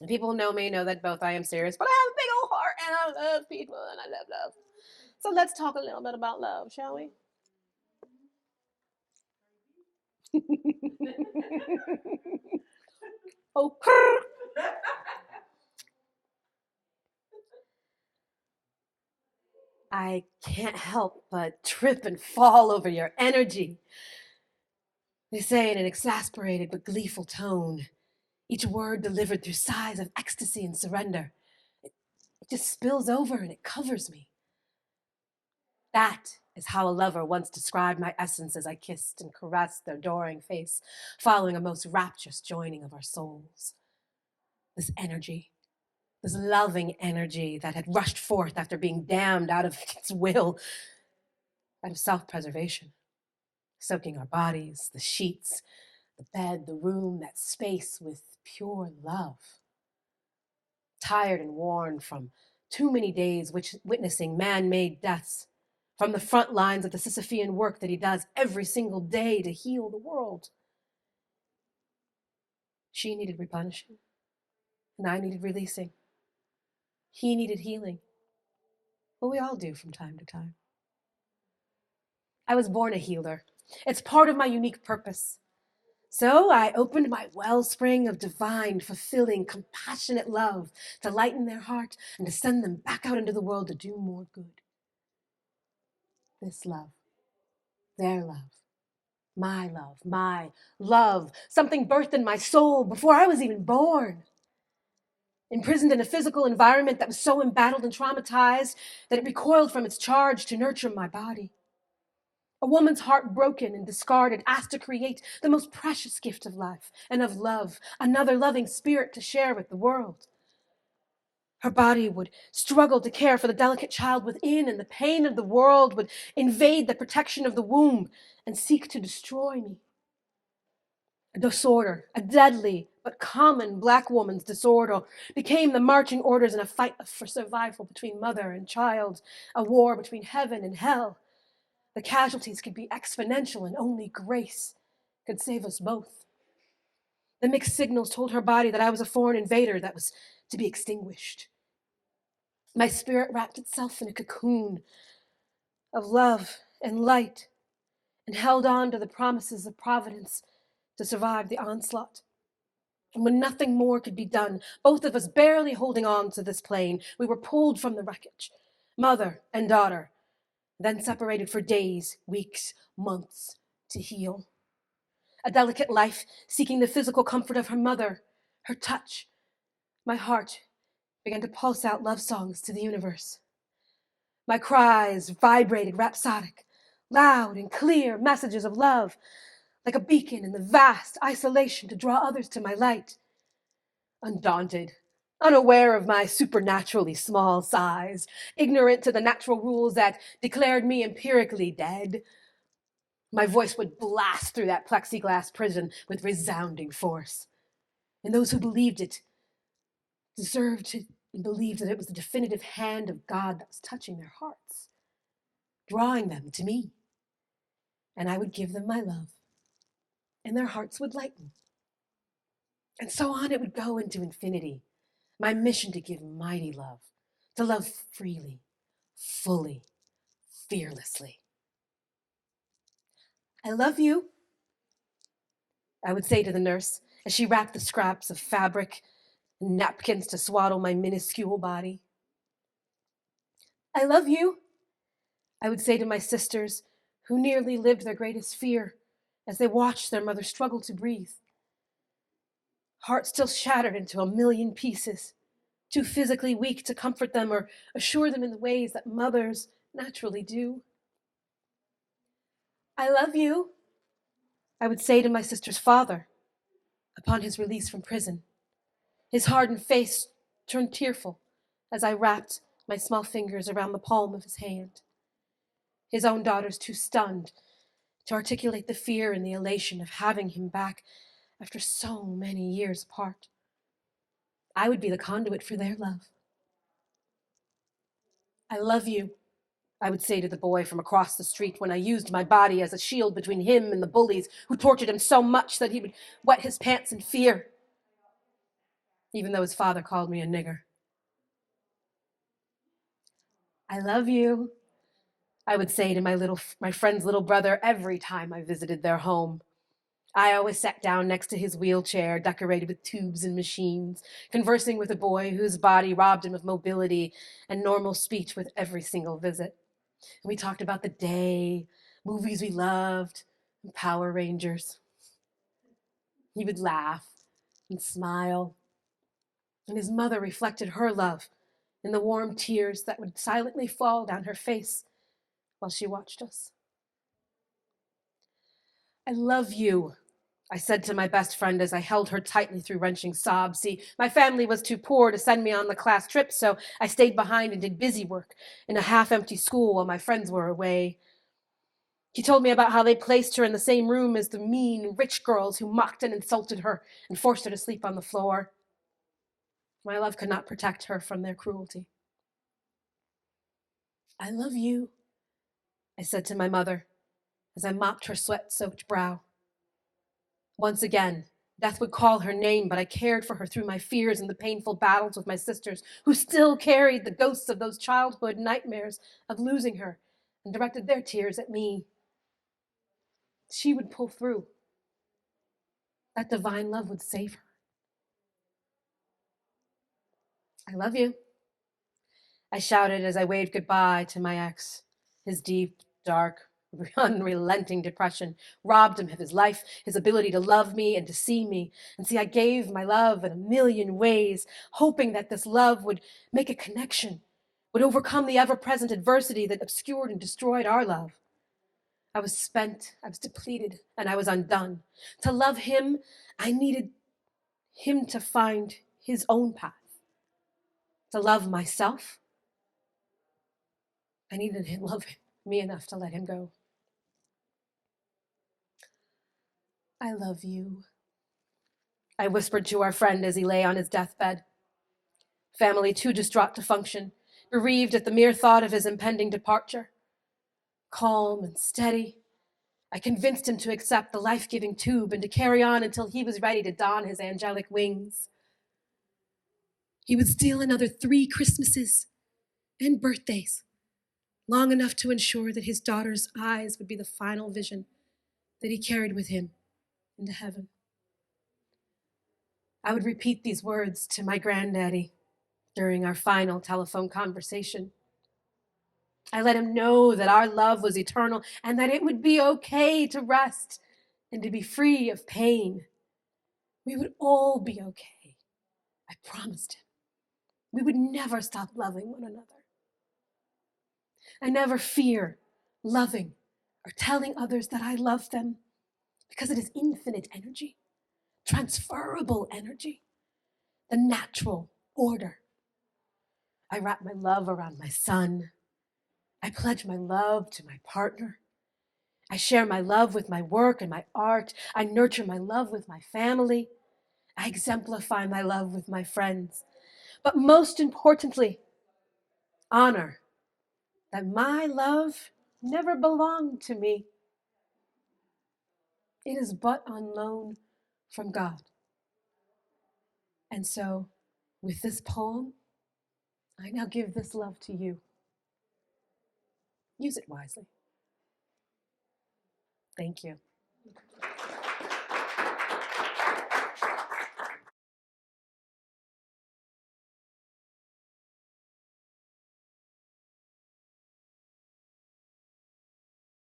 And people who know me know that both I am serious, but I have a big old heart and I love people and I love love. So let's talk a little bit about love, shall we? Oh, I can't help but trip and fall over your energy. They say in an exasperated but gleeful tone, each word delivered through sighs of ecstasy and surrender. It just spills over and it covers me. That is how a lover once described my essence as I kissed and caressed their adoring face, following a most rapturous joining of our souls. This energy, this loving energy that had rushed forth after being damned out of its will, out of self-preservation, soaking our bodies, the sheets, the bed, the room, that space with pure love. Tired and worn from too many days witnessing man-made deaths, from the front lines of the Sisyphean work that he does every single day to heal the world. She needed replenishing, and I needed releasing. He needed healing. Well, we all do from time to time. I was born a healer. It's part of my unique purpose. So I opened my wellspring of divine, fulfilling, compassionate love to lighten their heart and to send them back out into the world to do more good. This love, their love, my love, something birthed in my soul before I was even born. Imprisoned in a physical environment that was so embattled and traumatized that it recoiled from its charge to nurture my body. A woman's heart broken and discarded, asked to create the most precious gift of life and of love, another loving spirit to share with the world. Her body would struggle to care for the delicate child within, and the pain of the world would invade the protection of the womb and seek to destroy me. A disorder, a deadly but common Black woman's disorder, became the marching orders in a fight for survival between mother and child, a war between heaven and hell. The casualties could be exponential, and only grace could save us both. The mixed signals told her body that I was a foreign invader that was to be extinguished. My spirit wrapped itself in a cocoon of love and light and held on to the promises of providence to survive the onslaught. And when nothing more could be done, both of us barely holding on to this plane, we were pulled from the wreckage, mother and daughter, then separated for days, weeks, months to heal. A delicate life seeking the physical comfort of her mother, her touch. My heart began to pulse out love songs to the universe. My cries vibrated rhapsodic, loud and clear messages of love, like a beacon in the vast isolation to draw others to my light. Undaunted, unaware of my supernaturally small size, ignorant to the natural rules that declared me empirically dead, my voice would blast through that plexiglass prison with resounding force. And those who believed it deserved to believe that it was the definitive hand of God that was touching their hearts, drawing them to me. And I would give them my love, and their hearts would lighten. And so on it would go into infinity. My mission to give mighty love, to love freely, fully, fearlessly. I love you, I would say to the nurse as she wrapped the scraps of fabric and napkins to swaddle my minuscule body. I love you, I would say to my sisters who nearly lived their greatest fear as they watched their mother struggle to breathe. Heart still shattered into a million pieces, too physically weak to comfort them or assure them in the ways that mothers naturally do. I love you, I would say to my sister's father upon his release from prison. His hardened face turned tearful as I wrapped my small fingers around the palm of his hand. His own daughters too stunned to articulate the fear and the elation of having him back after so many years apart. I would be the conduit for their love. I love you, I would say to the boy from across the street when I used my body as a shield between him and the bullies who tortured him so much that he would wet his pants in fear. even though his father called me a nigger. I love you, I would say to my friend's little brother every time I visited their home. I always sat down next to his wheelchair, decorated with tubes and machines, conversing with a boy whose body robbed him of mobility and normal speech with every single visit. And we talked about the day, movies we loved, and Power Rangers. He would laugh and smile, and his mother reflected her love in the warm tears that would silently fall down her face while she watched us. I love you, I said to my best friend as I held her tightly through wrenching sobs. See, my family was too poor to send me on the class trip, so I stayed behind and did busy work in a half-empty school while my friends were away. He told me about how they placed her in the same room as the mean, rich girls who mocked and insulted her and forced her to sleep on the floor. My love could not protect her from their cruelty. I love you, I said to my mother as I mopped her sweat-soaked brow. Once again, death would call her name, but I cared for her through my fears and the painful battles with my sisters, who still carried the ghosts of those childhood nightmares of losing her and directed their tears at me. She would pull through. That divine love would save her. I love you, I shouted as I waved goodbye to my ex. His deep, dark, unrelenting depression robbed him of his life, his ability to love me and to see me. And see, I gave my love in a million ways, hoping that this love would make a connection, would overcome the ever-present adversity that obscured and destroyed our love. I was spent, I was depleted, and I was undone. To love him, I needed him to find his own path. To love myself, I needed him to love me enough to let him go. I love you, I whispered to our friend as he lay on his deathbed. Family too distraught to function, bereaved at the mere thought of his impending departure. Calm and steady, I convinced him to accept the life-giving tube and to carry on until he was ready to don his angelic wings. He would steal another 3 Christmases and birthdays, long enough to ensure that his daughter's eyes would be the final vision that he carried with him into heaven. I would repeat these words to my granddaddy during our final telephone conversation. I let him know that our love was eternal and that it would be okay to rest and to be free of pain. We would all be okay. I promised him. We would never stop loving one another. I never fear loving or telling others that I love them because it is infinite energy, transferable energy, the natural order. I wrap my love around my son. I pledge my love to my partner. I share my love with my work and my art. I nurture my love with my family. I exemplify my love with my friends. But most importantly, honor that my love never belonged to me. It is but on loan from God. And so, with this poem, I now give this love to you. Use it wisely. Thank you.